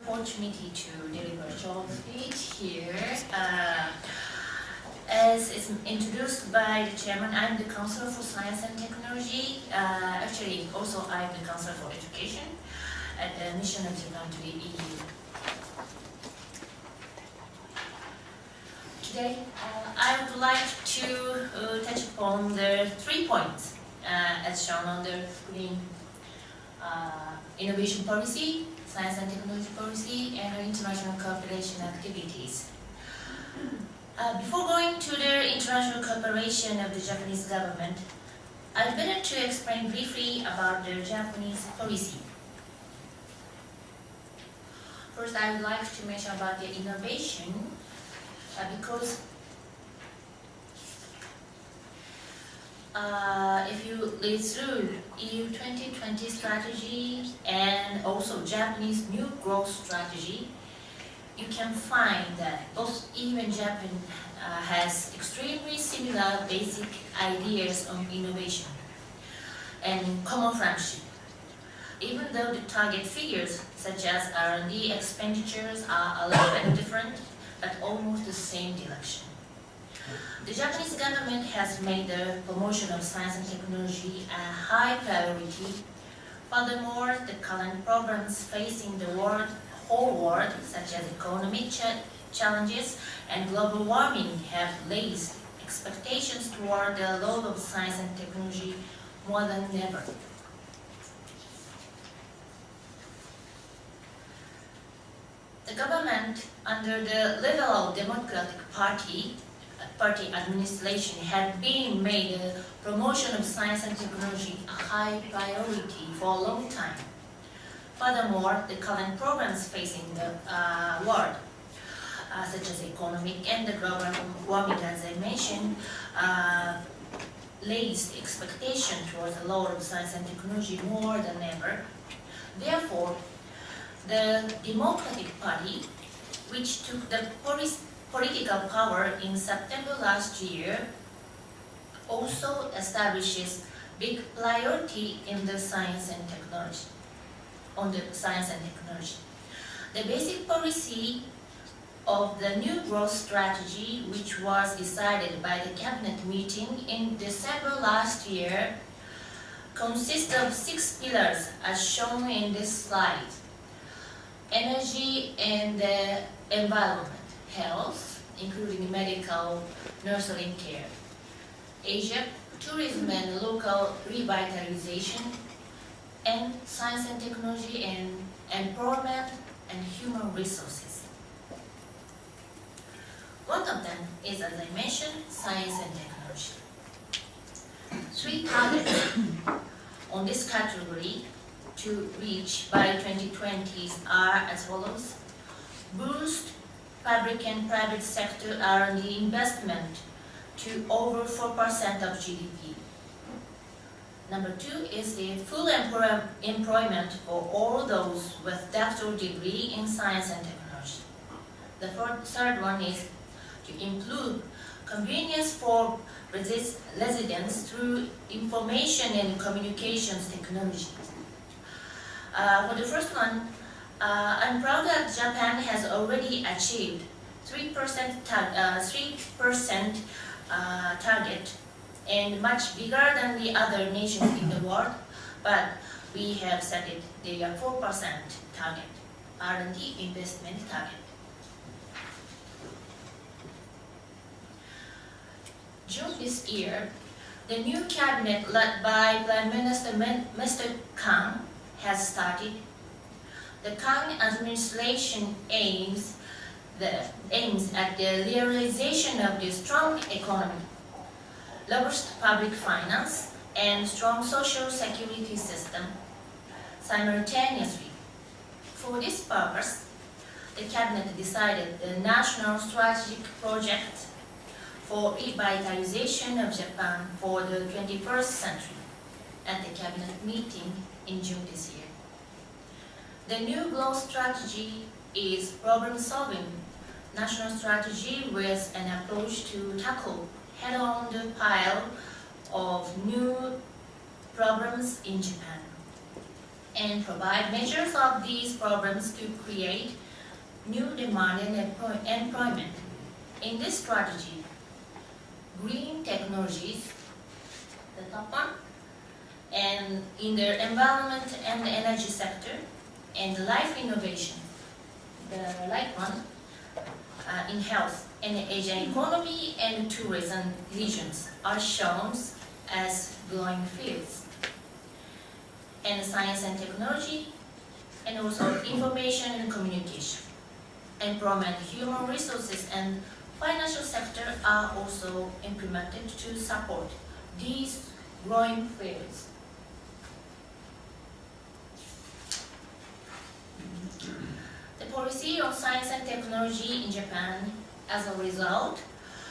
Opportunity to deliver a short speech here. As is introduced by the chairman, I'm the Counselor for Science and Technology. Actually, also I'm the Counselor for Education at the Mission of Japan to the EU. Today, I would like to touch upon the 3 points as shown on the screen. Innovation policy, science and technology policy, and international cooperation activities. Before going to the international cooperation of the Japanese government, I'd better to explain briefly about the Japanese policy. First, I would like to mention about the innovation, because if you read through EU 2020 strategy and also Japanese new growth strategy, you can find that both EU and Japan has extremely similar basic ideas on innovation and common friendship. Even though the target figures such as R&D expenditures are a little bit different, but almost the same direction. The Japanese government has made the promotion of science and technology a high priority. Furthermore, the current problems facing the whole world, such as economic challenges and global warming, have raised expectations toward the role of science and technology more than ever. The government, under the Liberal Democratic Party administration, had been made the promotion of science and technology a high priority for a long time. Furthermore, the current problems facing the world, such as economic and the global warming, as I mentioned, raised expectation towards the role of science and technology more than ever. Therefore, the Democratic Party, which took the political power in September last year, also establishes big priority in the science and technology, The basic policy of the new growth strategy, which was decided by the cabinet meeting in December last year, consists of 6 pillars as shown in this slide. Energy and the environment, health, including medical, nursing care, Asia, tourism and local revitalization, and science and technology and employment and human resources. One of them is, as I mentioned, science and technology. 3 targets on this category to reach by 2020 are as follows: boost public and private sector R&D investment to over 4% of GDP. Number 2 is the full employment for all those with doctoral degree in science and technology. The third one is to improve convenience for residents through information and communications technology. For the first one, I'm proud that Japan has already achieved 3% target, and much bigger than the other nations in the world, but we have set it the 4% target, R&D investment target. June this year, the new cabinet led by Prime Minister Mr. Kang has started. The Kang administration aims at the realization of the strong economy, robust public finance, and strong social security system simultaneously. For this purpose, the cabinet decided the national strategic project for revitalization of Japan for the 21st century at the cabinet meeting in June this year. The new growth strategy is problem-solving national strategy with an approach to tackle head-on the pile of new problems in Japan. and provide measures of these problems to create new demand and employment. In this strategy, green technologies, the top one, and in the environment and the energy sector, and life innovation, the light one, in health and Asian economy and tourism regions are shown as growing fields. And science and technology, and also information and communication, employment, human resources, and financial sector are also implemented to support these growing fields. The policy of science and technology in Japan, as a result,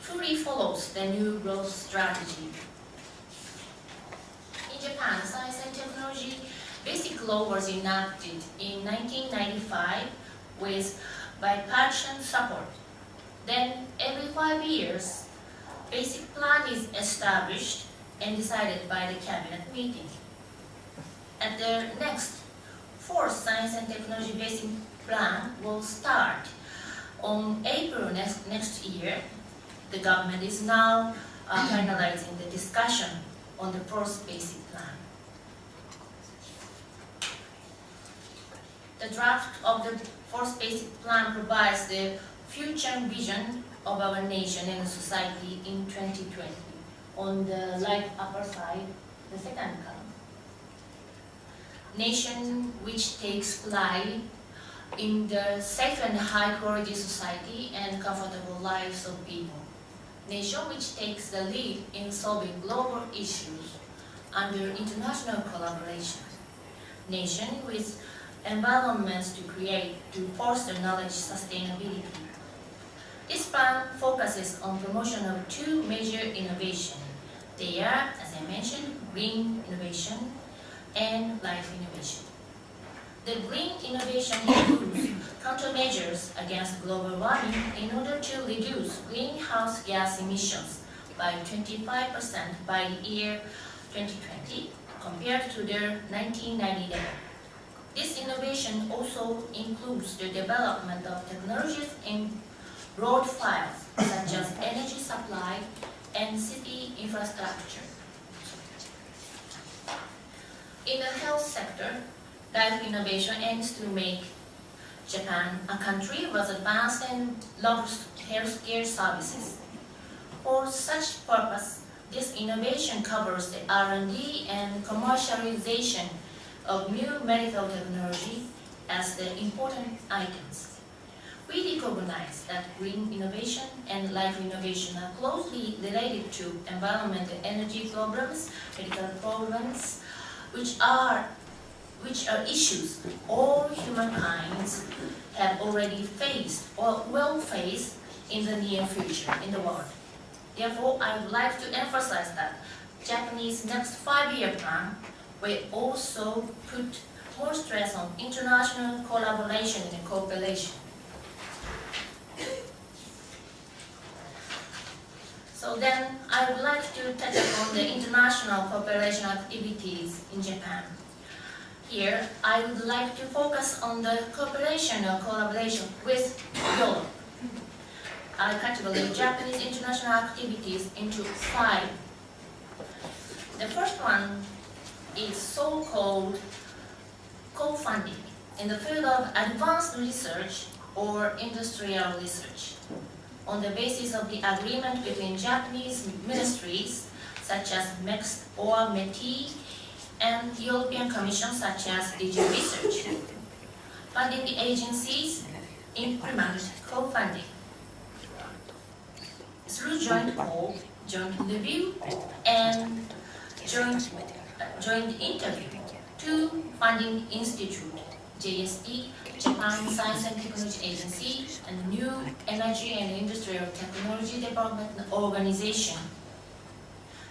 fully follows the new growth strategy. In Japan, science and technology basic law was enacted in 1995 with bipartisan support. Then, every 5 years, basic plan is established and decided by the cabinet meeting. At the next fourth science and technology basic plan will start on April next year. The government is now finalizing the discussion on the fourth basic plan. The draft of the fourth basic plan provides the future vision of our nation and society in 2020. On the right upper side, the second column. Nation which takes pride in the safe and high quality society and comfortable lives of people. Nation which takes the lead in solving global issues under international collaboration. Nation with environments to foster knowledge sustainability. This plan focuses on promotion of two major innovations. They are, as I mentioned, green innovation and life innovation. The green innovation includes countermeasures against global warming in order to reduce greenhouse gas emissions by 25% by the year 2020 compared to the 1990 level. This innovation also includes the development of technologies in broad fields such as energy supply and city infrastructure. In the health sector, life innovation aims to make Japan a country with advanced and robust healthcare services. For such purpose, this innovation covers the R&D and commercialization of new medical technology as the important items. We recognize that green innovation and life innovation are closely related to environment and energy problems, medical problems, which are issues all humankind have already faced or will face in the near future in the world. Therefore, I would like to emphasize that Japanese next 5-year plan will also put more stress on international collaboration and cooperation. So then, I would like to touch upon the international cooperation activities in Japan. Here, I would like to focus on the cooperation or collaboration with Europe. I categorize Japanese international activities into 5. The first one is so-called co-funding in the field of advanced research or industrial research, on the basis of the agreement between Japanese ministries such as MEX or METI and European Commission such as DG Research. Funding agencies implement co-funding through joint call, joint review, and joint interview. 2 funding institute, JST, Japan Science and Technology Agency, and New Energy and Industrial Technology Development Organization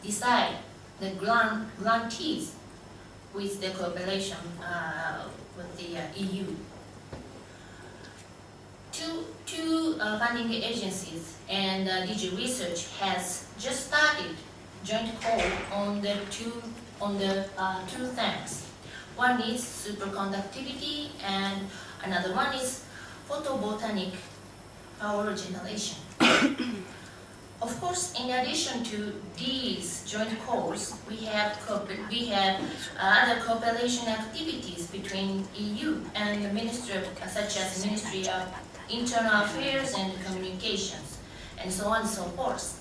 decide the grantees with the cooperation with the EU. Two funding agencies and DG Research has just started joint call on the two things. One is superconductivity and another one is photobotanic power generation. Of course, in addition to these joint calls, we have other cooperation activities between EU and the ministry, such as Ministry of Internal Affairs and Communications, and so on and so forth.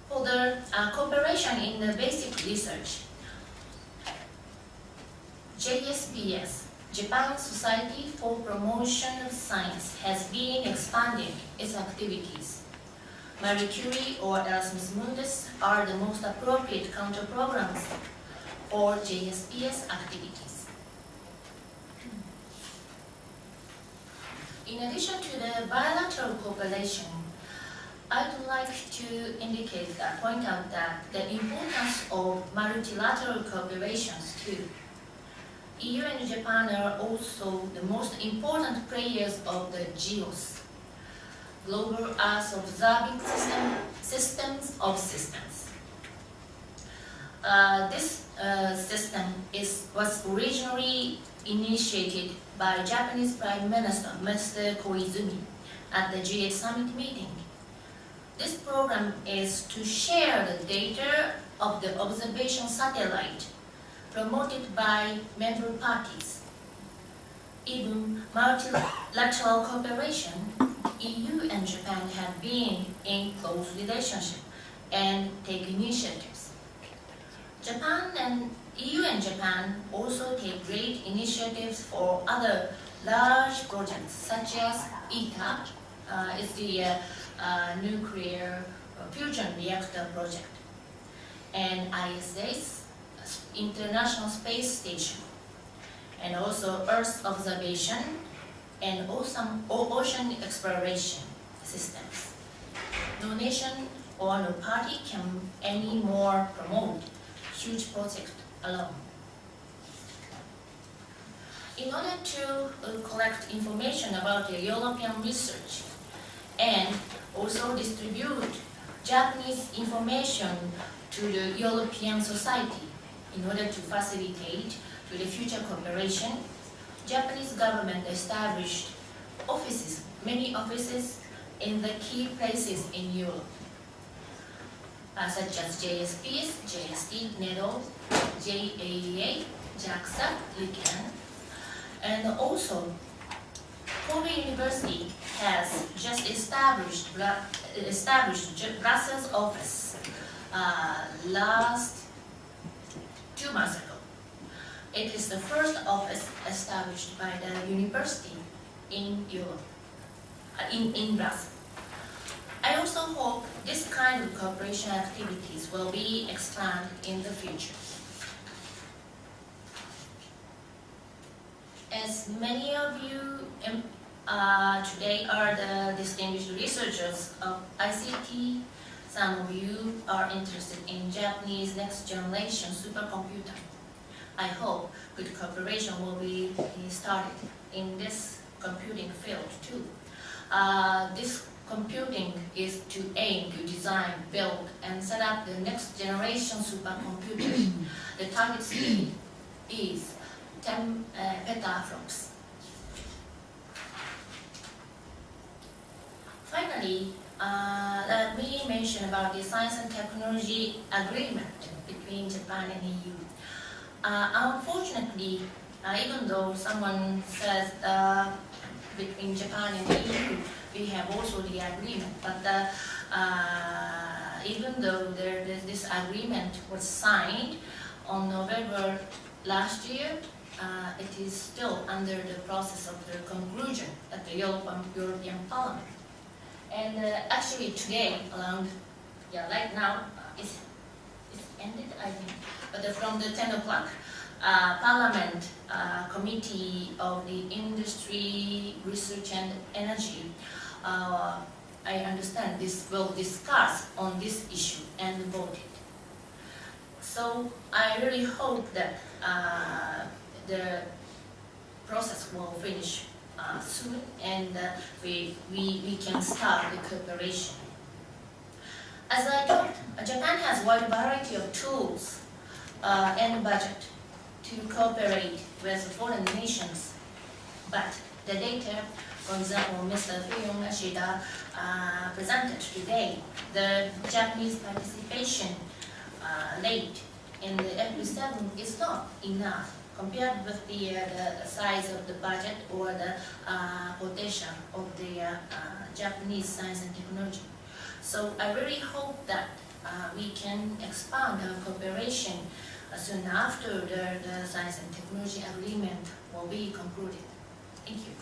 For the cooperation in the basic research, JSPS, Japan Society for Promotion of Science, has been expanding its activities. Marie Curie or Erasmus Mundus are the most appropriate counter-programs for JSPS activities. In addition to the bilateral cooperation, I would like to point out that the importance of multilateral cooperations too. EU and Japan are also the most important players of the GEOS, Global Earth Observing Systems of Systems. This system was originally initiated by Japanese Prime Minister Mr. Koizumi at the G8 Summit meeting. This program is to share the data of the observation satellite promoted by member parties. Even multilateral cooperation, EU and Japan have been in close relationship and take initiatives. EU and Japan also take great initiatives for other large projects such as ITER, is the nuclear fusion reactor project, and ISS, International Space Station, and also Earth observation and ocean exploration systems. No nation or no party can anymore promote huge projects alone. In order to collect information about the European research and also distribute Japanese information to the European society in order to facilitate to the future cooperation, Japanese government established offices, many offices in the key places in Europe, such as JSPS, JST, NEDO, JAEA, JAXA, UCAN, and also Kobe University has just established Brussels office last 2 months ago. It is the first office established by the university in Europe, in Brussels. I also hope this kind of cooperation activities will be expanded in the future. As many of you today are the distinguished researchers of ICT, some of you are interested in Japanese next generation supercomputer. I hope good cooperation will be started in this computing field too. This computing is to aim to design, build, and set up the next generation supercomputers. The target speed is 10 petaflops. Finally, let me mention about the science and technology agreement between Japan and EU. Unfortunately, even though someone says between Japan and EU, we have also the agreement, but even though this agreement was signed on November last year, it is still under the process of the conclusion at the European Parliament. And actually today, right now, it's ended, I think, but from the 10 o'clock, Parliament Committee of the Industry, Research and Energy, I understand this will discuss on this issue and vote it. So I really hope that the process will finish soon, and we can start the cooperation. As I talked Japan has a wide variety of tools and budget to cooperate with foreign nations, but the data, for example, Mr. Fuyong Ashida presented today, the Japanese participation rate in the FP7 is not enough compared with the size of the budget or the potential of the Japanese science and technology. So I really hope that we can expand our cooperation soon after the science and technology agreement will be concluded. Thank you.